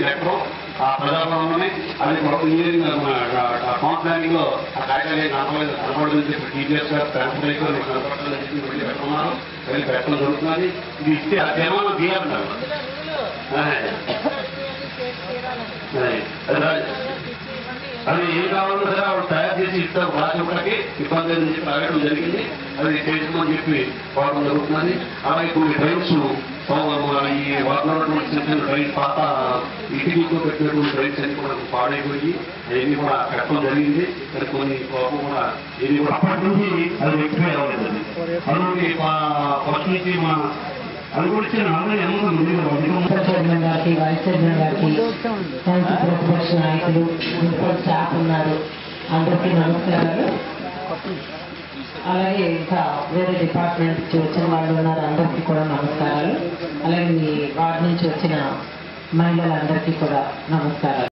పెట్టడం ఆ ప్రజాభవన్ని అది ఇంజనీరింగ్ టౌన్ ప్లానింగ్ లో ఆ కార్యాలయం కనపడదని చెప్పి టీచర్స్ గారు పెంపడైతే కనపడాలని చెప్పి వెళ్ళి పెట్టుకున్నారు. వెళ్ళి పెట్టడం జరుగుతుంది. ఇది ఇస్తే ఆ తీర్మానం తీయాలన్నారు. అది ఏం కావాలో సరే ఆవిడ తయారు చేసి ఇస్తారు. రాజులకి ఇబ్బంది అని చెప్పి అడగడం జరిగింది. అది చేయమని చెప్పి పోవడం జరుగుతుంది. అలాగే కొన్ని ట్రైన్స్ ఈ వాతావరణం చిన్న చిన్న ట్రైన్స్ పాత ఇటుకతో పెట్టినటువంటి ట్రైన్స్ అన్ని కూడా పాడైపోయి అవన్నీ కూడా కట్టడం జరిగింది. మరి కొన్ని కూడా ఇది కూడా అప్పటి నుంచి అది ఎక్కువ అవ్వలేదండి. అలాగే ఫస్ట్ నుంచి మా అది కూడా చైర్మన్ గారికి, వైస్ చైర్మన్ గారికి, ప్రతిపక్ష నాయకులు, మున్సిపల్ స్టాఫ్ ఉన్నారు, అందరికీ నమస్కారాలు. అలాగే ఇంకా వేరే డిపార్ట్మెంట్ నుంచి వచ్చిన వాళ్ళు ఉన్నారు, అందరికీ కూడా నమస్కారాలు. అలాగే మీ వార్డు నుంచి వచ్చిన మహిళలందరికీ కూడా నమస్కారం.